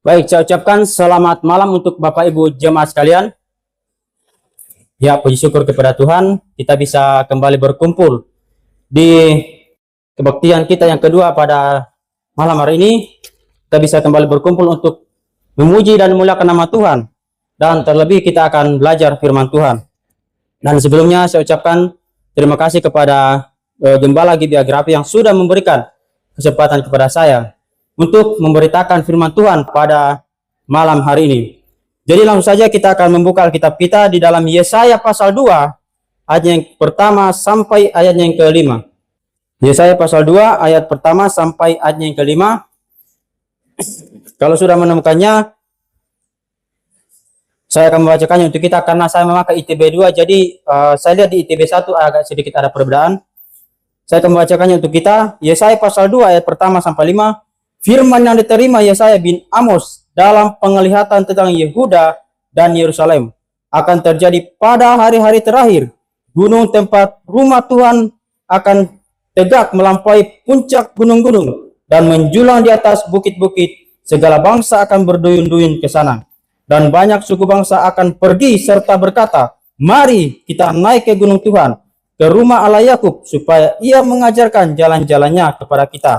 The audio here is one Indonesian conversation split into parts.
Baik, saya ucapkan selamat malam untuk Bapak Ibu jemaat sekalian. Ya, puji syukur kepada Tuhan, kita bisa kembali berkumpul di kebaktian kita yang kedua pada malam hari ini. Kita bisa kembali berkumpul untuk memuji dan memuliakan nama Tuhan. Dan terlebih kita akan belajar firman Tuhan. Dan sebelumnya saya ucapkan terima kasih kepada Gembala Gibia Grafi yang sudah memberikan kesempatan kepada saya untuk memberitakan firman Tuhan pada malam hari ini. Jadi langsung saja kita akan membuka Alkitab kita di dalam Yesaya pasal 2 ayat yang pertama sampai ayat yang kelima. Yesaya pasal 2 ayat pertama sampai ayat yang kelima. Kalau sudah menemukannya, saya akan membacakannya untuk kita karena saya memakai ITB 2, jadi saya lihat di ITB 1 agak sedikit ada perbedaan. Saya akan membacakannya untuk kita. Yesaya pasal 2 ayat pertama sampai 5. Firman yang diterima Yesaya bin Amos dalam penglihatan tentang Yehuda dan Yerusalem akan terjadi pada hari-hari terakhir. Gunung tempat rumah Tuhan akan tegak melampaui puncak gunung-gunung dan menjulang di atas bukit-bukit. Segala bangsa akan berduyun-duyun ke sana. Dan banyak suku bangsa akan pergi serta berkata, "Mari kita naik ke gunung Tuhan, ke rumah Allah Yakub, supaya ia mengajarkan jalan-jalannya kepada kita.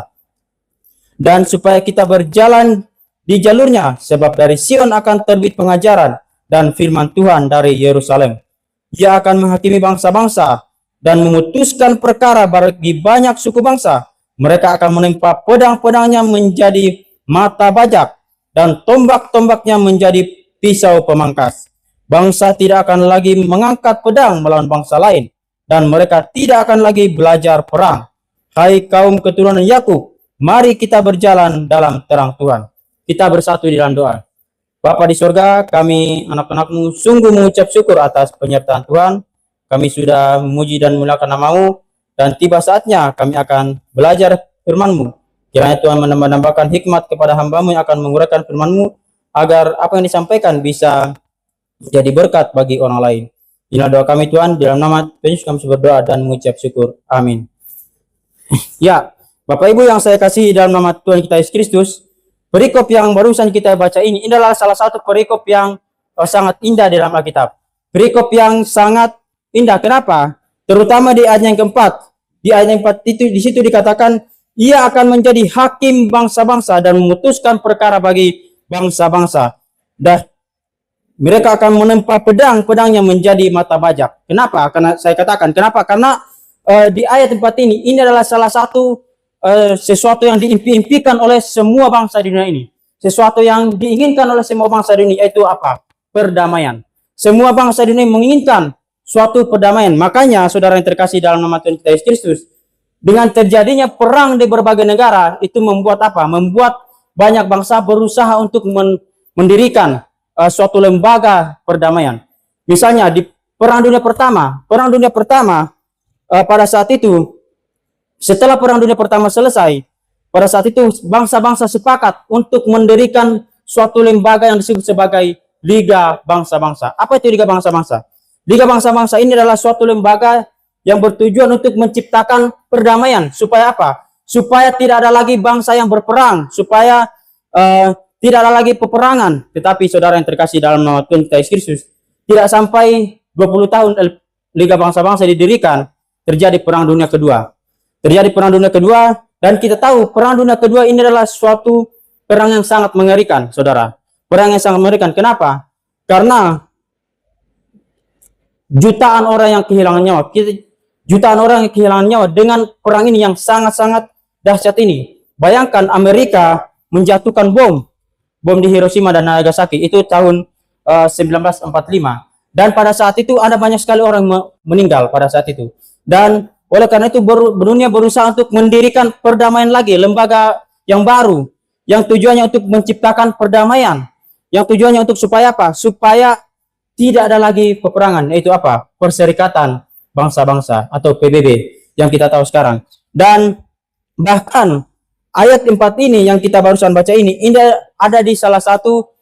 Dan supaya kita berjalan di jalurnya, sebab dari Sion akan terbit pengajaran dan firman Tuhan dari Yerusalem. Ia akan menghakimi bangsa-bangsa dan memutuskan perkara bagi banyak suku bangsa. Mereka akan menempa pedang-pedangnya menjadi mata bajak dan tombak-tombaknya menjadi pisau pemangkas. Bangsa tidak akan lagi mengangkat pedang melawan bangsa lain, dan mereka tidak akan lagi belajar perang. Hai kaum keturunan Yakub, mari kita berjalan dalam terang Tuhan." Kita bersatu di dalam doa. Bapa di sorga, kami anak-anakmu sungguh mengucap syukur atas penyertaan Tuhan. Kami sudah memuji dan memuliakan nama-Mu, dan tiba saatnya kami akan belajar firman-Mu. Kiranya Tuhan menambah-nambahkan hikmat kepada hamba-Mu yang akan menguraikan firman-Mu, agar apa yang disampaikan bisa jadi berkat bagi orang lain. Inilah doa kami Tuhan, di dalam nama Tuhan Yesus kami berdoa dan mengucap syukur. Amin. Ya, Bapak Ibu yang saya kasih dalam nama Tuhan kita Yesus Kristus, perikop yang barusan kita baca ini adalah salah satu perikop yang sangat indah di dalam Alkitab. Perikop yang sangat indah. Kenapa? Terutama di ayat yang keempat. Di ayat yang keempat itu, di situ dikatakan, ia akan menjadi hakim bangsa-bangsa dan memutuskan perkara bagi bangsa-bangsa. Dan mereka akan menempa pedang-pedangnya menjadi mata bajak. Kenapa? Karena saya katakan, kenapa? Karena di ayat 4 ini adalah salah satu sesuatu yang diimpi-impikan oleh semua bangsa di dunia ini. Sesuatu yang diinginkan oleh semua bangsa di dunia, yaitu apa? Perdamaian. Semua bangsa di dunia menginginkan suatu perdamaian. Makanya, saudara yang terkasih dalam nama Tuhan kita Yesus Kristus, dengan terjadinya perang di berbagai negara, itu membuat apa? Membuat banyak bangsa berusaha untuk mendirikan suatu lembaga perdamaian. Misalnya di Perang Dunia Pertama, pada saat itu, setelah Perang Dunia Pertama selesai, pada saat itu bangsa-bangsa sepakat untuk mendirikan suatu lembaga yang disebut sebagai Liga Bangsa-Bangsa. Apa itu Liga Bangsa-Bangsa? Liga Bangsa-Bangsa ini adalah suatu lembaga yang bertujuan untuk menciptakan perdamaian. Supaya apa? Supaya tidak ada lagi bangsa yang berperang, supaya tidak ada lagi peperangan. Tetapi saudara yang terkasih dalam nama Tuhan kita Yesus Kristus, tidak sampai 20 tahun Liga Bangsa-Bangsa didirikan, terjadi Perang Dunia Kedua. Terjadi Perang Dunia Kedua, dan kita tahu Perang Dunia Kedua ini adalah suatu perang yang sangat mengerikan, saudara. Perang yang sangat mengerikan. Kenapa? Karena jutaan orang yang kehilangan nyawa. Jutaan orang yang kehilangan nyawa dengan perang ini yang sangat-sangat dahsyat ini. Bayangkan Amerika menjatuhkan bom di Hiroshima dan Nagasaki, itu tahun 1945. Dan pada saat itu ada banyak sekali orang meninggal pada saat itu. Dan oleh karena itu dunia berusaha untuk mendirikan perdamaian lagi, lembaga yang baru, yang tujuannya untuk menciptakan perdamaian, yang tujuannya untuk supaya apa? Supaya tidak ada lagi peperangan, yaitu apa? Perserikatan Bangsa-Bangsa atau PBB yang kita tahu sekarang. Dan bahkan ayat 4 ini yang kita barusan baca ini ada di salah satu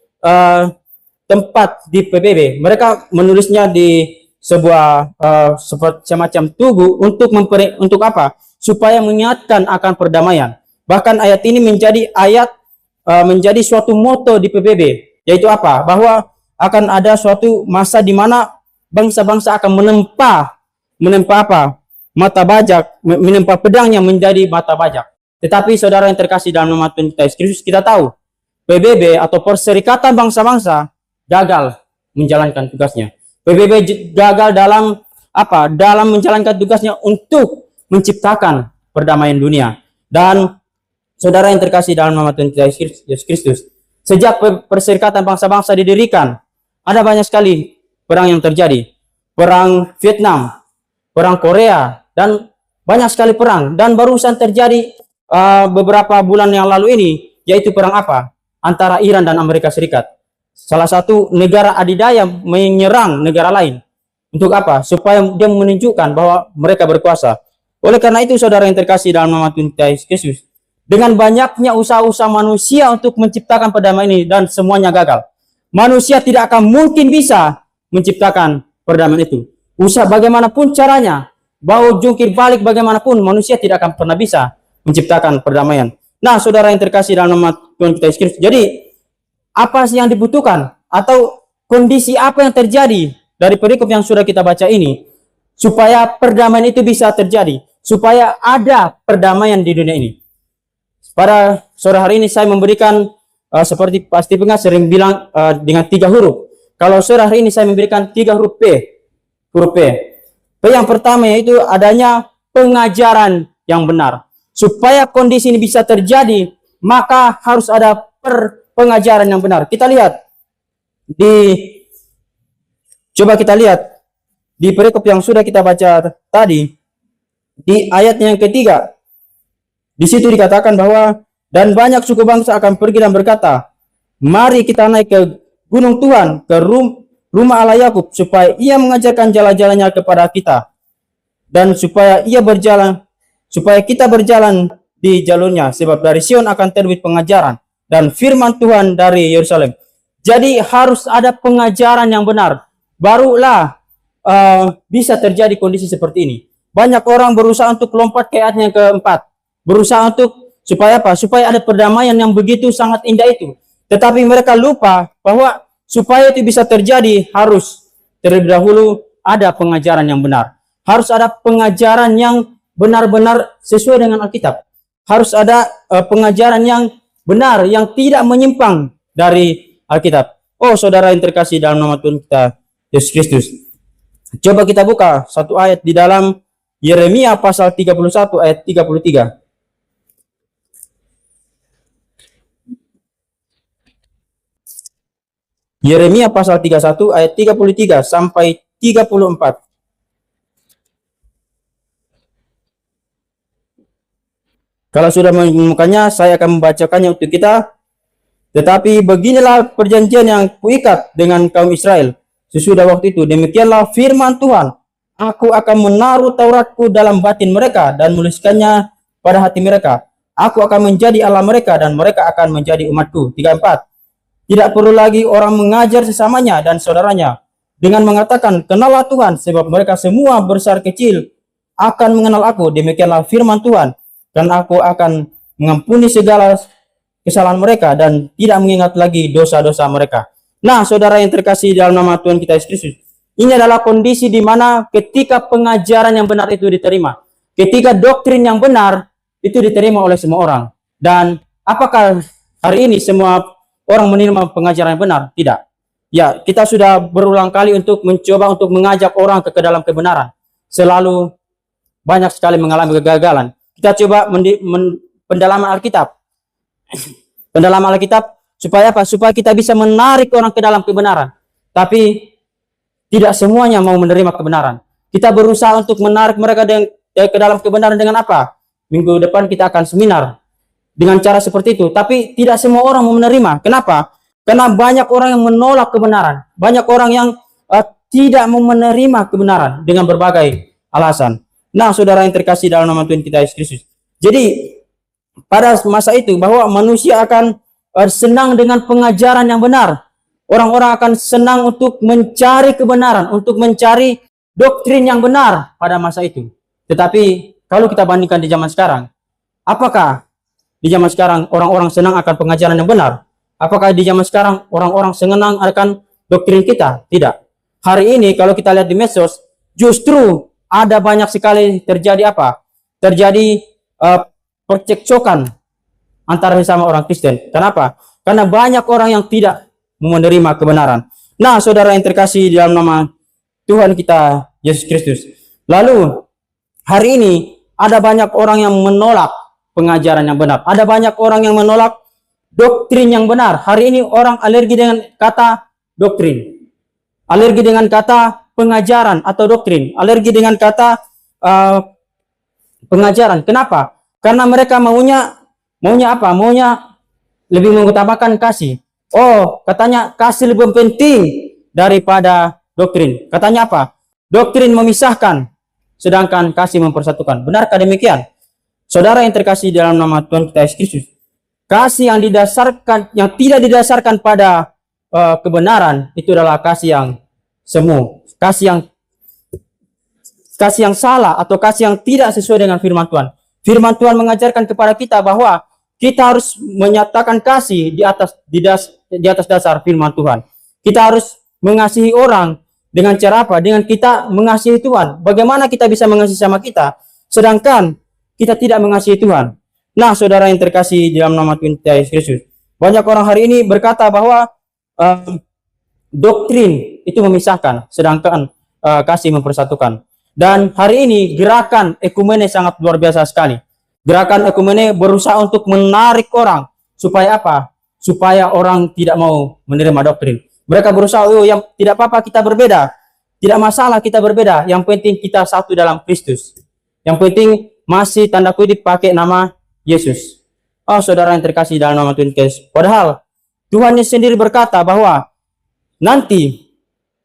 tempat di PBB. Mereka menulisnya di sebuah semacam tugu untuk apa? Supaya mengingatkan akan perdamaian. Bahkan ayat ini menjadi ayat menjadi suatu moto di PBB, yaitu apa? Bahwa akan ada suatu masa di mana bangsa-bangsa akan menempa apa? Mata bajak, menempa pedangnya menjadi mata bajak. Tetapi saudara yang terkasih dalam nama Tuhan kita Yesus Kristus, kita tahu PBB atau Perserikatan Bangsa-Bangsa gagal menjalankan tugasnya. PBB gagal dalam apa? Dalam menjalankan tugasnya untuk menciptakan perdamaian dunia. Dan saudara yang terkasih dalam nama Tuhan kita Yesus Kristus, sejak Perserikatan Bangsa-Bangsa didirikan, ada banyak sekali perang yang terjadi. Perang Vietnam, perang Korea, dan banyak sekali perang. Dan barusan terjadi beberapa bulan yang lalu ini, yaitu perang apa? Antara Iran dan Amerika Serikat. Salah satu negara adidaya menyerang negara lain. Untuk apa? Supaya dia menunjukkan bahwa mereka berkuasa. Oleh karena itu, saudara yang terkasih dalam nama Tuhan Yesus Kristus, dengan banyaknya usaha-usaha manusia untuk menciptakan perdamaian ini dan semuanya gagal. Manusia tidak akan mungkin bisa menciptakan perdamaian itu. Usaha bagaimanapun caranya, bau jungkir balik bagaimanapun, manusia tidak akan pernah bisa menciptakan perdamaian. Nah, saudara yang terkasih dalam nama Tuhan kita Yesus Kristus, jadi apa sih yang dibutuhkan atau kondisi apa yang terjadi dari perikop yang sudah kita baca ini supaya perdamaian itu bisa terjadi, supaya ada perdamaian di dunia ini? Pada sore hari ini saya memberikan seperti pasti pengas sering bilang dengan 3 huruf. Kalau sore hari ini saya memberikan 3 huruf P. Huruf P. P yang pertama yaitu adanya pengajaran yang benar. Supaya kondisi ini bisa terjadi, maka harus ada pengajaran yang benar. Coba kita lihat di perikop yang sudah kita baca tadi, di ayat yang ketiga. Di situ dikatakan bahwa dan banyak suku bangsa akan pergi dan berkata, mari kita naik ke gunung Tuhan, ke rumah Allah Yakub, supaya ia mengajarkan jalan-jalannya kepada kita, dan supaya kita berjalan di jalurnya, sebab dari Sion akan terbit pengajaran dan firman Tuhan dari Yerusalem. Jadi harus ada pengajaran yang benar, barulah bisa terjadi kondisi seperti ini. Banyak orang berusaha untuk lompat ke ayat yang keempat, berusaha untuk supaya apa? Supaya ada perdamaian yang begitu sangat indah itu. Tetapi mereka lupa bahwa supaya itu bisa terjadi harus terlebih dahulu ada pengajaran yang benar. Harus ada pengajaran yang benar-benar sesuai dengan Alkitab. Harus ada pengajaran yang benar, yang tidak menyimpang dari Alkitab. Oh, saudara yang terkasih dalam nama Tuhan kita Yesus Kristus, coba kita buka satu ayat di dalam Yeremia pasal 31 ayat 33. Yeremia pasal 31 ayat 33 sampai 34. Kalau sudah menemukannya, saya akan membacakannya untuk kita. Tetapi beginilah perjanjian yang kuikat dengan kaum Israel sesudah waktu itu. Demikianlah firman Tuhan. Aku akan menaruh Tauratku dalam batin mereka dan menuliskannya pada hati mereka. Aku akan menjadi Allah mereka dan mereka akan menjadi umatku. 34. Tidak perlu lagi orang mengajar sesamanya dan saudaranya dengan mengatakan, kenallah Tuhan, sebab mereka semua besar kecil akan mengenal aku. Demikianlah firman Tuhan. Dan aku akan mengampuni segala kesalahan mereka dan tidak mengingat lagi dosa-dosa mereka. Nah, saudara yang terkasih dalam nama Tuhan kita Yesus Kristus, ini adalah kondisi di mana ketika pengajaran yang benar itu diterima, ketika doktrin yang benar itu diterima oleh semua orang. Dan apakah hari ini semua orang menerima pengajaran yang benar? Tidak. Ya, kita sudah berulang kali untuk mencoba untuk mengajak orang ke dalam kebenaran. Selalu banyak sekali mengalami kegagalan. Kita coba pendalaman Alkitab. Pendalaman Alkitab supaya apa? Supaya kita bisa menarik orang ke dalam kebenaran. Tapi tidak semuanya mau menerima kebenaran. Kita berusaha untuk menarik mereka ke dalam kebenaran dengan apa? Minggu depan kita akan seminar dengan cara seperti itu. Tapi tidak semua orang mau menerima. Kenapa? Karena banyak orang yang menolak kebenaran. Banyak orang yang tidak mau menerima kebenaran dengan berbagai alasan. Nah, saudara yang terkasih dalam nama Tuhan kita Yesus Kristus. Jadi, pada masa itu bahwa manusia akan senang dengan pengajaran yang benar. Orang-orang akan senang untuk mencari kebenaran, untuk mencari doktrin yang benar pada masa itu. Tetapi, kalau kita bandingkan di zaman sekarang, apakah di zaman sekarang orang-orang senang akan pengajaran yang benar? Apakah di zaman sekarang orang-orang senang akan doktrin kita? Tidak. Hari ini kalau kita lihat di medsos, justru ada banyak sekali terjadi apa? Terjadi percekcokan antara sesama orang Kristen. Kenapa? Karena banyak orang yang tidak menerima kebenaran. Nah, saudara yang terkasih dalam nama Tuhan kita Yesus Kristus. Lalu hari ini ada banyak orang yang menolak pengajaran yang benar. Ada banyak orang yang menolak doktrin yang benar. Hari ini orang alergi dengan kata doktrin. Alergi dengan kata pengajaran atau doktrin. Alergi dengan kata pengajaran. Kenapa? Karena mereka maunya apa? Maunya lebih mengutamakan kasih. Oh, katanya kasih lebih penting daripada doktrin. Katanya apa? Doktrin memisahkan, sedangkan kasih mempersatukan. Benarkah demikian? Saudara yang terkasih dalam nama Tuhan kita Yesus Kristus, kasih yang tidak didasarkan pada kebenaran itu adalah kasih yang semu, kasih yang salah atau kasih yang tidak sesuai dengan firman Tuhan. Firman Tuhan mengajarkan kepada kita bahwa kita harus menyatakan kasih di atas dasar firman Tuhan. Kita harus mengasihi orang dengan cara apa? Dengan kita mengasihi Tuhan. Bagaimana kita bisa mengasihi sama kita, sedangkan kita tidak mengasihi Tuhan? Nah, saudara yang terkasih dalam nama Tuhan Yesus Kristus, banyak orang hari ini berkata bahwa doktrin itu memisahkan, sedangkan kasih mempersatukan. Dan hari ini gerakan ekumene sangat luar biasa sekali. Gerakan ekumene berusaha untuk menarik orang supaya apa? Supaya orang tidak mau menerima doktrin. Mereka berusaha, oh, yang tidak apa-apa kita berbeda. Tidak masalah kita berbeda. Yang penting kita satu dalam Kristus. Yang penting masih tanda kutip pakai nama Yesus. Oh, saudara yang terkasih dalam nama Tuhan Yesus. Padahal Tuhan sendiri berkata bahwa nanti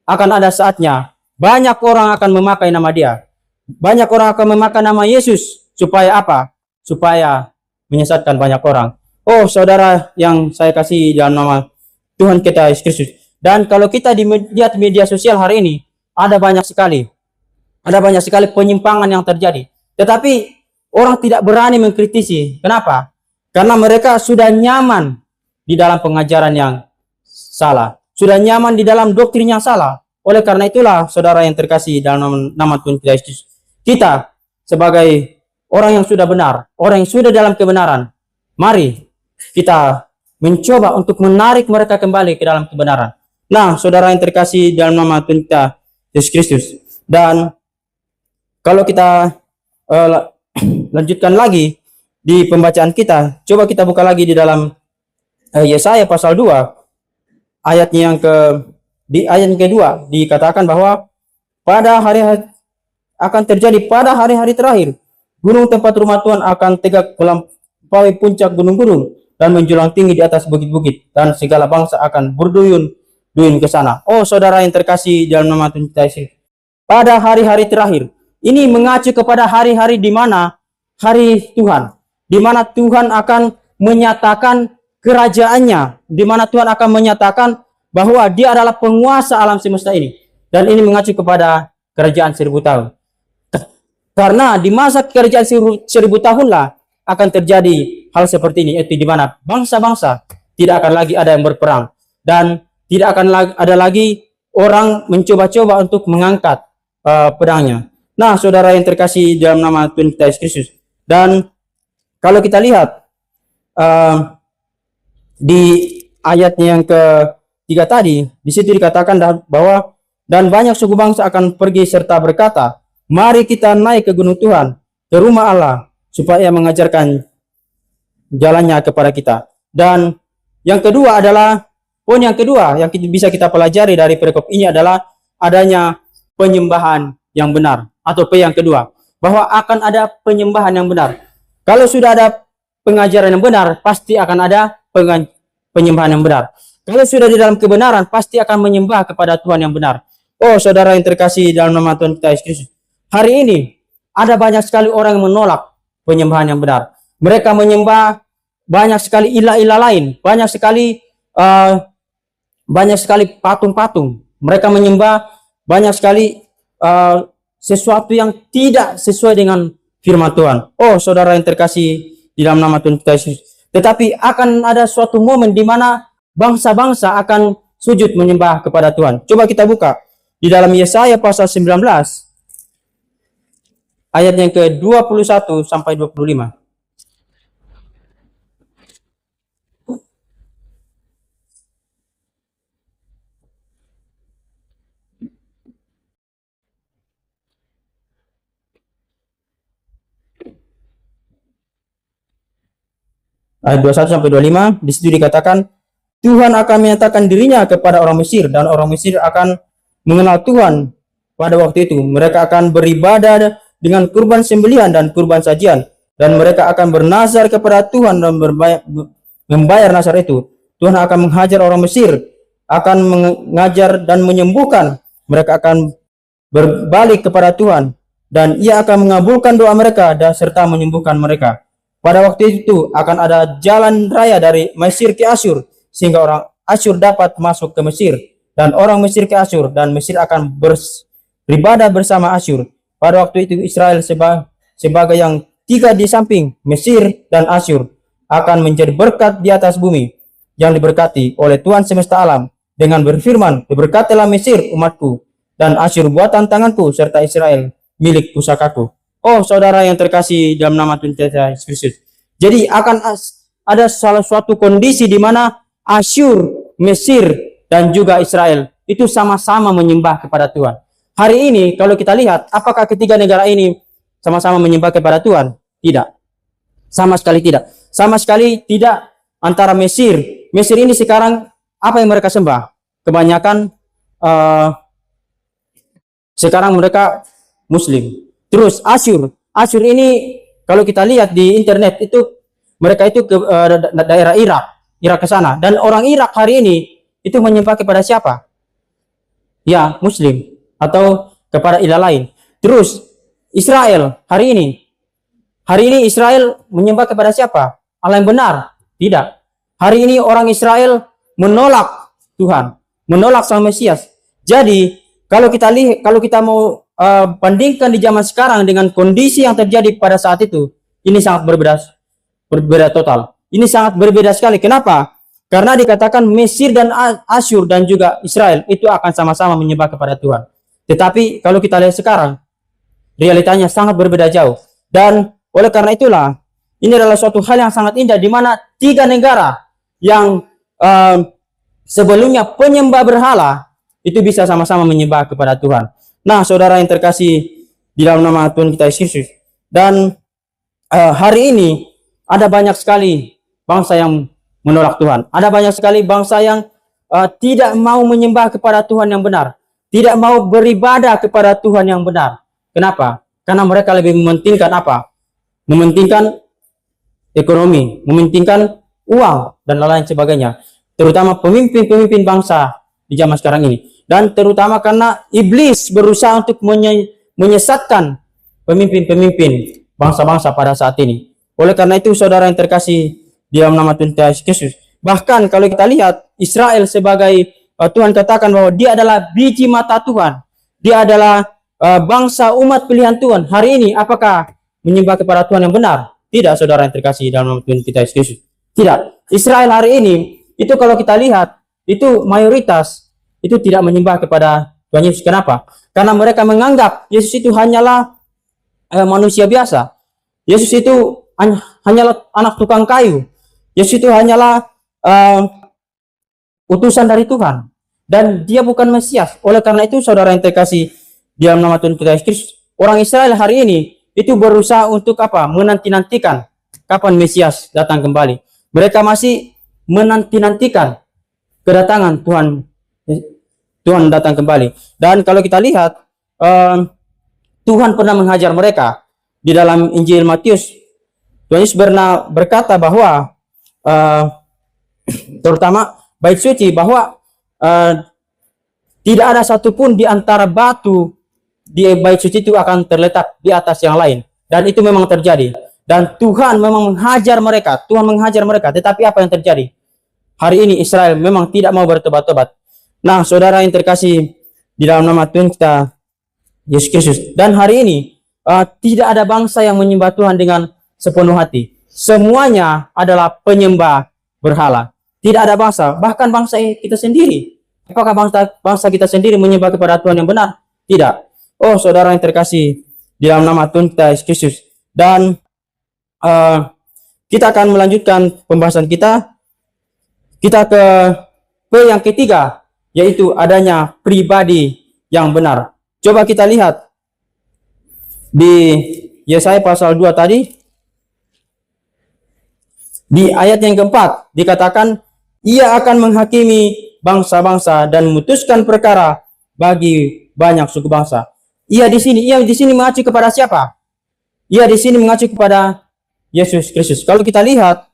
akan ada saatnya banyak orang akan memakai nama Dia. Banyak orang akan memakai nama Yesus. Supaya apa? Supaya menyesatkan banyak orang. Oh, saudara yang saya kasih dalam nama Tuhan kita Yesus Kristus. Dan kalau kita lihat media sosial hari ini, ada banyak sekali penyimpangan yang terjadi. Tetapi orang tidak berani mengkritisi. Kenapa? Karena mereka sudah nyaman di dalam pengajaran yang salah. Sudah nyaman di dalam doktrin yang salah. Oleh karena itulah, saudara yang terkasih dalam nama Tuhan kita Yesus, kita sebagai orang yang sudah benar, orang yang sudah dalam kebenaran, mari kita mencoba untuk menarik mereka kembali ke dalam kebenaran. Nah, saudara yang terkasih dalam nama Tuhan kita Yesus Kristus. Dan kalau kita lanjutkan lagi di pembacaan kita, coba kita buka lagi di dalam Yesaya pasal 2 ayatnya di ayat yang kedua dikatakan bahwa pada hari-hari akan terjadi pada hari-hari terakhir, gunung tempat rumah Tuhan akan tegak melampaui puncak gunung-gunung dan menjulang tinggi di atas bukit-bukit, dan segala bangsa akan berduyun-duyun ke sana. Oh, saudara yang terkasih dalam nama Tuhan Yesus, pada hari-hari terakhir ini mengacu kepada hari-hari di mana hari Tuhan, di mana Tuhan akan menyatakan kerajaannya, di mana Tuhan akan menyatakan bahwa Dia adalah penguasa alam semesta ini, dan ini mengacu kepada kerajaan 1000 tahun. Karena di masa kerajaan 1000 tahunlah akan terjadi hal seperti ini, yaitu di mana bangsa-bangsa tidak akan lagi ada yang berperang, dan tidak akan ada lagi orang mencoba-coba untuk mengangkat pedangnya. Nah, saudara yang terkasih dalam nama Tuhan Yesus Kristus, dan kalau kita lihat di ayatnya yang ketiga tadi, di situ dikatakan bahwa dan banyak suku bangsa akan pergi serta berkata, mari kita naik ke gunung Tuhan, ke rumah Allah, supaya mengajarkan jalannya kepada kita. Dan yang kedua adalah, poin yang kedua yang bisa kita pelajari dari perikop ini adalah adanya penyembahan yang benar. Atau P yang kedua, bahwa akan ada penyembahan yang benar. Kalau sudah ada pengajaran yang benar, pasti akan ada penyembahan yang benar. Kalau sudah di dalam kebenaran, pasti akan menyembah kepada Tuhan yang benar. Oh, saudara yang terkasih dalam nama Tuhan kita Yesus Kristus, hari ini ada banyak sekali orang yang menolak penyembahan yang benar. Mereka menyembah banyak sekali ilah-ilah lain, banyak sekali patung-patung. Mereka menyembah banyak sekali sesuatu yang tidak sesuai dengan firman Tuhan. Oh, saudara yang terkasih di dalam nama Tuhan kita Yesus. Tetapi akan ada suatu momen di mana bangsa-bangsa akan sujud menyembah kepada Tuhan. Coba kita buka di dalam Yesaya pasal 19 ayat yang ke-21 sampai 25. Ayat 21 sampai 25, di situ dikatakan, Tuhan akan menyatakan dirinya kepada orang Mesir, dan orang Mesir akan mengenal Tuhan pada waktu itu. Mereka akan beribadah dengan kurban sembelihan dan kurban sajian, dan mereka akan bernazar kepada Tuhan dan membayar nazar itu. Tuhan akan menghajar orang Mesir, akan mengajar dan menyembuhkan. Mereka akan berbalik kepada Tuhan, dan Ia akan mengabulkan doa mereka dan serta menyembuhkan mereka. Pada waktu itu akan ada jalan raya dari Mesir ke Asyur, sehingga orang Asyur dapat masuk ke Mesir, dan orang Mesir ke Asyur, dan Mesir akan beribadah bersama Asyur. Pada waktu itu Israel sebagai yang tiga di samping Mesir dan Asyur akan menjadi berkat di atas bumi, yang diberkati oleh Tuhan semesta alam, dengan berfirman, diberkatilah Mesir umatku, dan Asyur buatan tanganku, serta Israel milik pusakaku. Oh saudara yang terkasih dalam nama Tuhan kita Yesus Kristus. Jadi akan ada salah suatu kondisi di mana Asyur, Mesir, dan juga Israel itu sama-sama menyembah kepada Tuhan. Hari ini kalau kita lihat, apakah ketiga negara ini sama-sama menyembah kepada Tuhan? Tidak. Sama sekali tidak. Sama sekali tidak antara Mesir. Mesir ini sekarang apa yang mereka sembah? Kebanyakan sekarang mereka Muslim. Terus Asyur ini kalau kita lihat di internet itu mereka itu ke daerah Irak ke sana, dan orang Irak hari ini itu menyembah kepada siapa? Ya, Muslim atau kepada ilah lain. Terus Israel hari ini Israel menyembah kepada siapa? Allah yang benar? Tidak. Hari ini orang Israel menolak Tuhan, menolak Sang Mesias. Jadi kalau kita mau bandingkan di zaman sekarang dengan kondisi yang terjadi pada saat itu, ini sangat berbeda total. Ini sangat berbeda sekali. Kenapa? Karena dikatakan Mesir dan Asyur dan juga Israel itu akan sama-sama menyembah kepada Tuhan. Tetapi kalau kita lihat sekarang, realitanya sangat berbeda jauh. Dan oleh karena itulah, ini adalah suatu hal yang sangat indah di mana tiga negara yang sebelumnya penyembah berhala itu bisa sama-sama menyembah kepada Tuhan. Nah, saudara yang terkasih di dalam nama Tuhan kita Yesus, dan hari ini ada banyak sekali bangsa yang menolak Tuhan. Ada banyak sekali bangsa yang tidak mau menyembah kepada Tuhan yang benar, tidak mau beribadah kepada Tuhan yang benar. Kenapa? Karena mereka lebih mementingkan apa? Mementingkan ekonomi, mementingkan uang dan lain sebagainya. Terutama pemimpin-pemimpin bangsa di zaman sekarang ini. Dan terutama karena iblis berusaha untuk menyesatkan pemimpin-pemimpin bangsa-bangsa pada saat ini. Oleh karena itu saudara yang terkasih di dalam nama Tuhan Yesus, bahkan kalau kita lihat Israel sebagai Tuhan katakan bahwa dia adalah biji mata Tuhan, dia adalah bangsa umat pilihan Tuhan. Hari ini apakah menyembah kepada Tuhan yang benar? Tidak, saudara yang terkasih dalam nama Tuhan kita Yesus. Tidak. Israel hari ini itu kalau kita lihat itu mayoritas itu tidak menyembah kepada Tuhan Yesus. Kenapa? Karena mereka menganggap Yesus itu hanyalah manusia biasa. Yesus itu hanyalah anak tukang kayu. Yesus itu hanyalah utusan dari Tuhan. Dan dia bukan Mesias. Oleh karena itu, saudara yang terkasih di dalam nama Tuhan kita Yesus, orang Israel hari ini itu berusaha untuk apa? Menanti-nantikan kapan Mesias datang kembali. Mereka masih menanti-nantikan kedatangan Tuhan datang kembali. Dan kalau kita lihat Tuhan pernah menghajar mereka di dalam Injil Matius. Tuhan Yesus pernah berkata bahwa terutama bait suci bahwa tidak ada satupun di antara batu di bait suci itu akan terletak di atas yang lain, dan itu memang terjadi. Dan Tuhan memang menghajar mereka, tetapi apa yang terjadi? Hari ini Israel memang tidak mau bertobat-tobat. Nah, saudara yang terkasih di dalam nama Tuhan kita Yesus Kristus, dan hari ini tidak ada bangsa yang menyembah Tuhan dengan sepenuh hati. semuanya adalah penyembah berhala. Tidak ada bangsa, bahkan bangsa kita sendiri. Apakah bangsa kita sendiri menyembah kepada Tuhan yang benar? Tidak. Oh, saudara yang terkasih di dalam nama Tuhan kita Yesus Kristus. Dan kita akan melanjutkan pembahasan kita. Kita ke P yang ketiga, yaitu adanya pribadi yang benar. Coba kita lihat di Yesaya pasal 2 tadi. Di ayat yang keempat dikatakan, ia akan menghakimi bangsa-bangsa dan memutuskan perkara bagi banyak suku bangsa. Ia di sini mengacu kepada siapa? Ia di sini mengacu kepada Yesus Kristus. Kalau kita lihat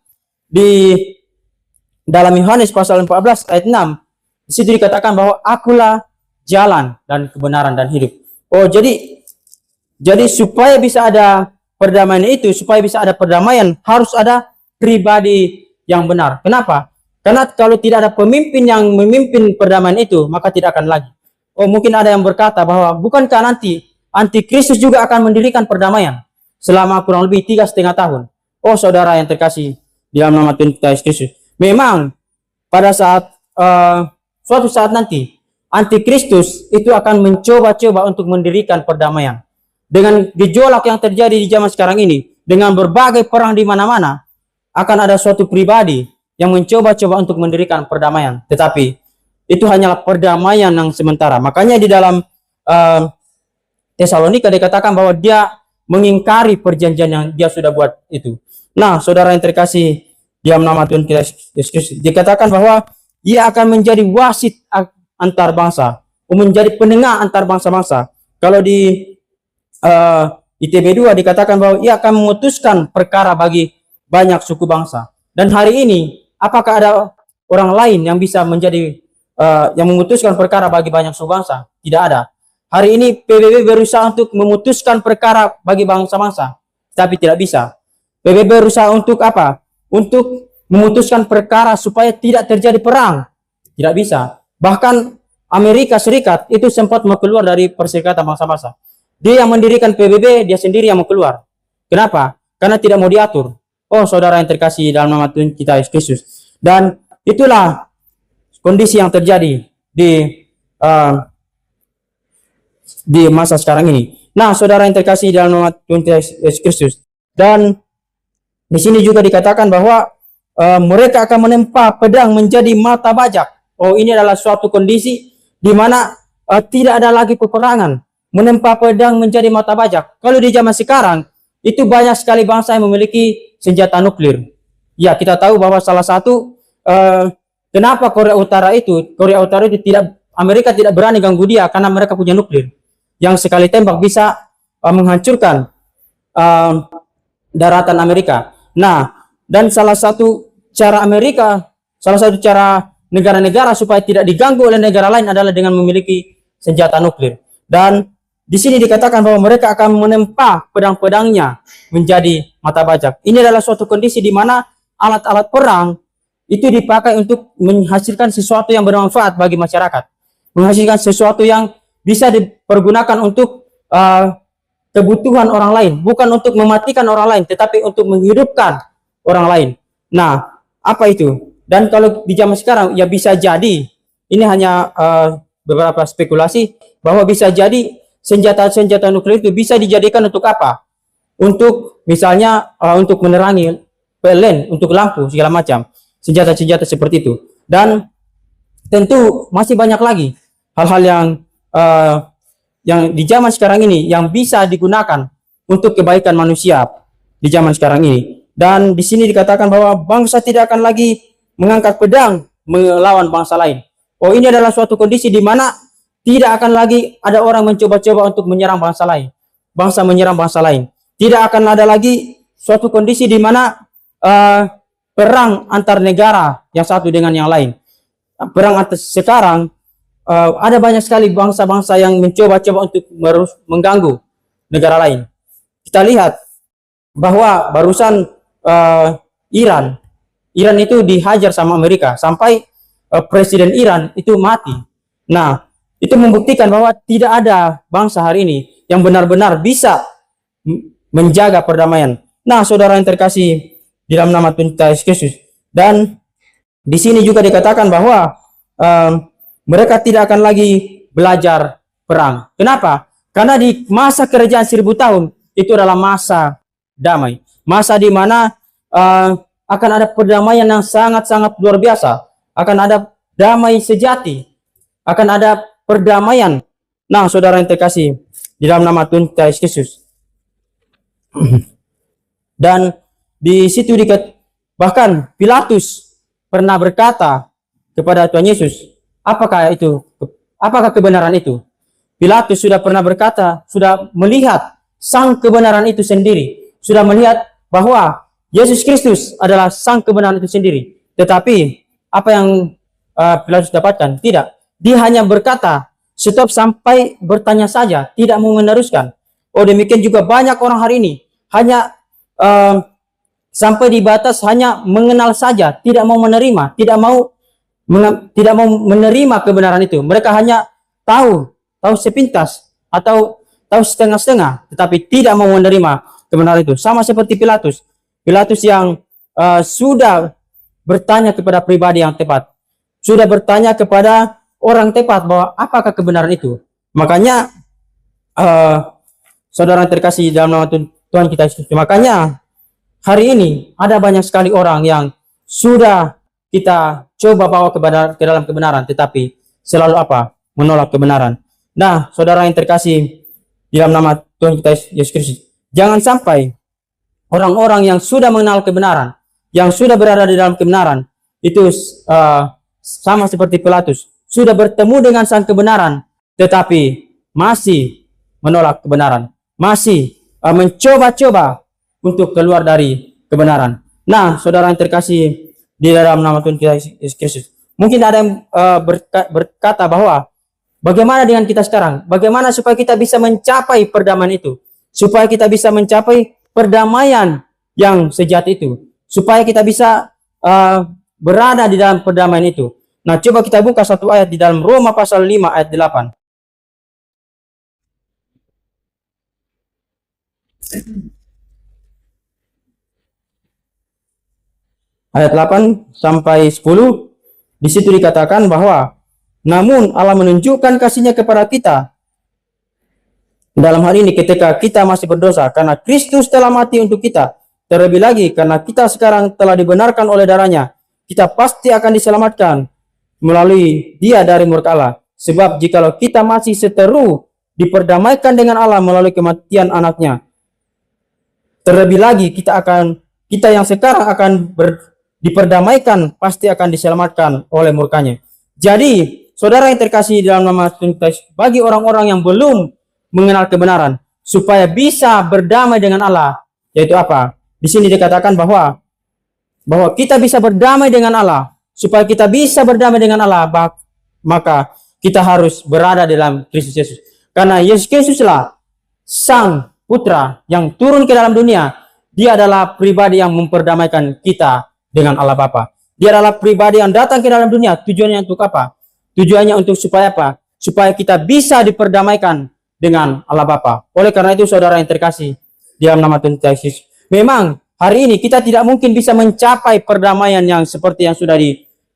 di dalam Yohanes pasal 14 ayat 6, di situ dikatakan bahwa akulah jalan dan kebenaran dan hidup. Oh, jadi supaya bisa ada perdamaian itu, supaya bisa ada perdamaian, harus ada pribadi yang benar. Kenapa? Karena kalau tidak ada pemimpin yang memimpin perdamaian itu, maka tidak akan lagi. Oh, mungkin ada yang berkata bahwa bukankah nanti Antikristus juga akan mendirikan perdamaian selama kurang lebih 3,5 tahun. Oh, saudara yang terkasih di dalam nama Tuhan kita Yesus Kristus. Memang pada saat suatu saat nanti Antikristus itu akan mencoba-coba untuk mendirikan perdamaian. Dengan gejolak yang terjadi di zaman sekarang ini, dengan berbagai perang di mana-mana, akan ada suatu pribadi yang mencoba-coba untuk mendirikan perdamaian. Tetapi itu hanyalah perdamaian yang sementara. Makanya di dalam Tesalonika dikatakan bahwa dia mengingkari perjanjian yang dia sudah buat itu. Nah, saudara yang terkasih di dalam nama Tuhan kita Yesus Kristus, dikatakan bahwa ia akan menjadi wasit antar bangsa, menjadi penengah antar bangsa-bangsa. Kalau di ITB 2 dikatakan bahwa ia akan memutuskan perkara bagi banyak suku bangsa. Dan hari ini, apakah ada orang lain yang bisa menjadi yang memutuskan perkara bagi banyak suku bangsa? Tidak ada. Hari ini PBB berusaha untuk memutuskan perkara bagi bangsa-bangsa, tapi tidak bisa. PBB berusaha untuk apa? Untuk memutuskan perkara supaya tidak terjadi perang. Tidak bisa. Bahkan Amerika Serikat itu sempat mau keluar dari Perserikatan Bangsa-Bangsa. Dia yang mendirikan PBB, dia sendiri yang mau keluar. Kenapa? Karena tidak mau diatur. Oh, saudara yang terkasih dalam nama Tuhan kita Yesus Kristus. Dan itulah kondisi yang terjadi di masa sekarang ini. Nah, saudara yang terkasih dalam nama Tuhan kita Yesus Kristus. Dan di sini juga dikatakan bahwa mereka akan menempa pedang menjadi mata bajak. Oh, ini adalah suatu kondisi di mana tidak ada lagi peperangan. Menempa pedang menjadi mata bajak. Kalau di zaman sekarang, itu banyak sekali bangsa yang memiliki senjata nuklir. Ya, kita tahu bahwa salah satu kenapa Korea Utara itu Amerika tidak berani ganggu dia karena mereka punya nuklir yang sekali tembak bisa menghancurkan daratan Amerika. Nah, dan salah satu cara negara-negara supaya tidak diganggu oleh negara lain adalah dengan memiliki senjata nuklir. Dan di sini dikatakan bahwa mereka akan menempa pedang-pedangnya menjadi mata bajak. Ini adalah suatu kondisi di mana alat-alat perang itu dipakai untuk menghasilkan sesuatu yang bermanfaat bagi masyarakat. Menghasilkan sesuatu yang bisa dipergunakan untuk kebutuhan orang lain. Bukan untuk mematikan orang lain, tetapi untuk menghidupkan orang lain. Nah, apa itu? Dan kalau di zaman sekarang, ya bisa jadi, ini hanya beberapa spekulasi, bahwa bisa jadi senjata-senjata nuklir itu bisa dijadikan untuk apa? Untuk misalnya untuk menerangi PLN, untuk lampu segala macam, senjata-senjata seperti itu. Dan tentu masih banyak lagi hal-hal yang di zaman sekarang ini yang bisa digunakan untuk kebaikan manusia di zaman sekarang ini. Dan di sini dikatakan bahwa bangsa tidak akan lagi mengangkat pedang melawan bangsa lain. Oh, ini adalah suatu kondisi di mana tidak akan lagi ada orang mencoba-coba untuk menyerang bangsa lain. Bangsa menyerang bangsa lain. Tidak akan ada lagi suatu kondisi di mana perang antar negara yang satu dengan yang lain. Sekarang ada banyak sekali bangsa-bangsa yang mencoba-coba untuk mengganggu negara lain. Kita lihat bahwa barusan Iran itu dihajar sama Amerika sampai presiden Iran itu mati. Nah, itu membuktikan bahwa tidak ada bangsa hari ini yang benar-benar bisa menjaga perdamaian. Nah, saudara yang terkasih di dalam nama Tuhan kita Yesus Kristus. Dan di sini juga dikatakan bahwa mereka tidak akan lagi belajar perang. Kenapa? Karena di masa kerajaan 1000 tahun itu adalah masa damai. Masa di mana akan ada perdamaian yang sangat-sangat luar biasa. Akan ada damai sejati. Akan ada perdamaian. Nah, saudara yang terkasih, di dalam nama Tuhan kita Yesus Kristus. Dan di situ bahkan Pilatus pernah berkata kepada Tuhan Yesus, apakah kebenaran itu? Pilatus sudah pernah berkata, sudah melihat sang kebenaran itu sendiri, sudah melihat bahwa Yesus Kristus adalah sang kebenaran itu sendiri. Tetapi apa yang Pilatus dapatkan? Tidak. Dia hanya berkata, stop sampai bertanya saja, tidak mau meneruskan. Oh, demikian juga banyak orang hari ini hanya sampai di batas hanya mengenal saja, tidak mau menerima, tidak mau menerima kebenaran itu. Mereka hanya tahu sepintas atau tahu setengah-setengah, tetapi tidak mau menerima kebenaran itu. Sama seperti Pilatus. Pilatus yang sudah bertanya kepada pribadi yang tepat, sudah bertanya kepada orang tepat bahwa apakah kebenaran itu. Makanya saudara terkasih dalam nama Tuhan kita Yesus, makanya hari ini ada banyak sekali orang yang sudah kita coba bawa ke dalam kebenaran, tetapi selalu menolak kebenaran. Nah, saudara yang terkasih di dalam nama Tuhan kita Yesus Kristus, jangan sampai orang-orang yang sudah mengenal kebenaran, yang sudah berada di dalam kebenaran, itu sama seperti Pilatus, sudah bertemu dengan sang kebenaran, tetapi masih menolak kebenaran, masih mencoba-coba untuk keluar dari kebenaran. Nah, saudara yang terkasih di dalam nama Tuhan kita Yesus Kristus, mungkin ada yang berkata bahwa bagaimana dengan kita sekarang? Bagaimana supaya kita bisa mencapai perdamaian itu? Supaya kita bisa mencapai perdamaian yang sejati itu. Supaya kita bisa berada di dalam perdamaian itu. Nah, coba kita buka satu ayat di dalam Roma pasal 5 ayat 8. Ayat 8 sampai 10. Di situ dikatakan bahwa namun Allah menunjukkan kasih-Nya kepada kita dalam hal ini ketika kita masih berdosa, karena Kristus telah mati untuk kita. Terlebih lagi karena kita sekarang telah dibenarkan oleh darah-Nya, kita pasti akan diselamatkan melalui Dia dari murka Allah. Sebab jikalau kita masih seteru diperdamaikan dengan Allah melalui kematian anaknya, terlebih lagi kita yang sekarang akan diperdamaikan pasti akan diselamatkan oleh murkanya. Jadi, saudara yang terkasih dalam nama Tuhan, bagi orang-orang yang belum mengenal kebenaran, supaya bisa berdamai dengan Allah, yaitu apa? Di sini dikatakan bahwa kita bisa berdamai dengan Allah. Supaya kita bisa berdamai dengan Allah, maka kita harus berada dalam Kristus Yesus. Karena Yesus Kristuslah Sang Putra yang turun ke dalam dunia. Dia adalah pribadi yang memperdamaikan kita dengan Allah Bapa. Dia adalah pribadi yang datang ke dalam dunia. Tujuannya untuk apa? Tujuannya untuk supaya apa? Supaya kita bisa diperdamaikan dengan Allah Bapa. Oleh karena itu, saudara yang terkasih di dalam nama Tuhan Yesus, memang hari ini kita tidak mungkin bisa mencapai perdamaian yang seperti yang sudah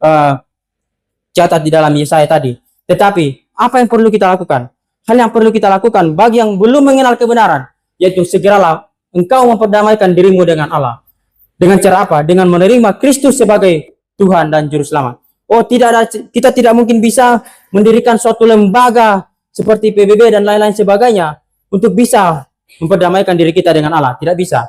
dicatat di dalam Yesaya tadi. Tetapi apa yang perlu kita lakukan? Hal yang perlu kita lakukan bagi yang belum mengenal kebenaran, yaitu segeralah engkau memperdamaikan dirimu dengan Allah. Dengan cara apa? Dengan menerima Kristus sebagai Tuhan dan Juru Selamat. Oh, kita tidak mungkin bisa mendirikan suatu lembaga seperti PBB dan lain-lain sebagainya untuk bisa memperdamaikan diri kita dengan Allah. Tidak bisa.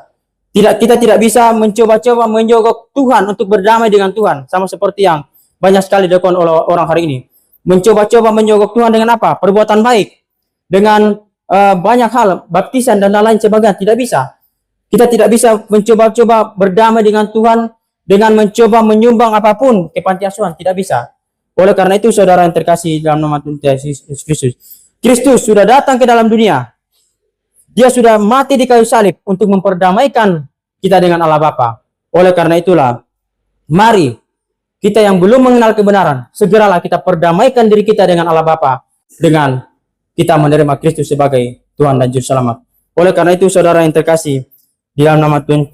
Kita tidak bisa mencoba-coba menyogok Tuhan untuk berdamai dengan Tuhan. Sama seperti yang banyak sekali dilakukan oleh orang hari ini. Mencoba-coba menyogok Tuhan dengan apa? Perbuatan baik. Dengan banyak hal, baptisan dan lain-lain sebagainya. Tidak bisa. Kita tidak bisa mencoba-coba berdamai dengan Tuhan dengan mencoba menyumbang apapun ke panti asuhan. Tidak bisa. Oleh karena itu, saudara yang terkasih dalam nama Tuhan Yesus Kristus, Kristus sudah datang ke dalam dunia. Dia sudah mati di kayu salib untuk memperdamaikan kita dengan Allah Bapa. Oleh karena itulah, mari kita yang belum mengenal kebenaran, segeralah kita perdamaikan diri kita dengan Allah Bapa dengan kita menerima Kristus sebagai Tuhan dan Juru Selamat. Oleh karena itu, saudara yang terkasih di dalam nama Tuhan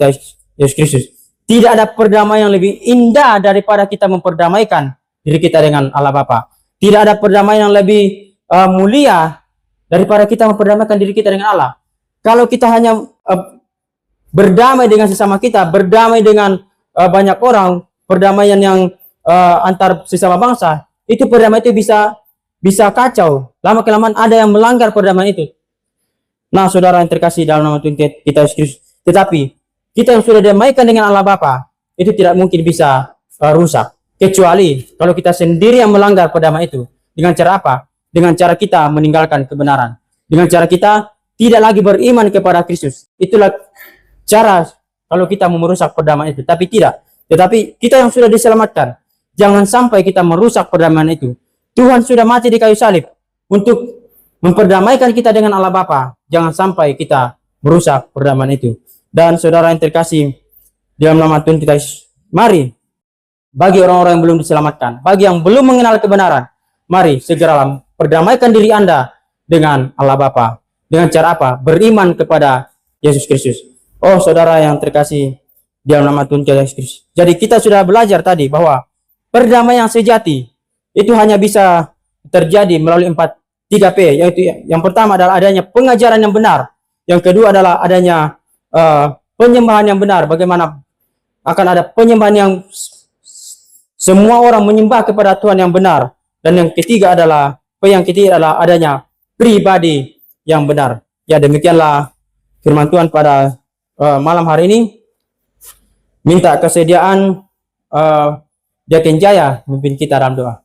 Yesus Kristus, Tidak ada perdamaian yang lebih indah daripada kita memperdamaikan diri kita dengan Allah Bapa. Tidak ada perdamaian yang lebih mulia daripada kita memperdamaikan diri kita dengan Allah. Kalau kita hanya berdamai dengan sesama kita, berdamai dengan banyak orang, perdamaian yang antar sesama bangsa, itu perdamaian itu bisa kacau. Lama kelamaan ada yang melanggar perdamaian itu. Nah, saudara yang terkasih dalam nama Tuhan kita Yesus Kristus, tetapi kita yang sudah damaikan dengan Allah Bapa, itu tidak mungkin bisa rusak. Kecuali kalau kita sendiri yang melanggar perdamaian itu. Dengan cara apa? Dengan cara kita meninggalkan kebenaran. Dengan cara kita tidak lagi beriman kepada Kristus. Itulah cara kalau kita mau merusak perdamaian itu. Tapi tidak. Tetapi kita yang sudah diselamatkan, jangan sampai kita merusak perdamaian itu. Tuhan sudah mati di kayu salib untuk memperdamaikan kita dengan Allah Bapa. Jangan sampai kita merusak perdamaian itu. Dan saudara yang terkasih, dalam nama Tuhan kita, mari, bagi orang-orang yang belum diselamatkan, bagi yang belum mengenal kebenaran, mari segeralah perdamaikan diri Anda dengan Allah Bapa. Dengan cara apa? Beriman kepada Yesus Kristus. Oh saudara yang terkasih, dalam nama Tuhan kita Yesus Kristus. Jadi kita sudah belajar tadi bahwa perdamaian yang sejati itu hanya bisa terjadi melalui 3P, yaitu yang pertama adalah adanya pengajaran yang benar, yang kedua adalah adanya penyembahan yang benar, bagaimana akan ada penyembahan yang semua orang menyembah kepada Tuhan yang benar, dan yang ketiga adalah adanya pribadi yang benar. Ya, demikianlah firman Tuhan pada malam hari ini. Minta kesediaan Jatin Jaya memimpin kita dalam doa.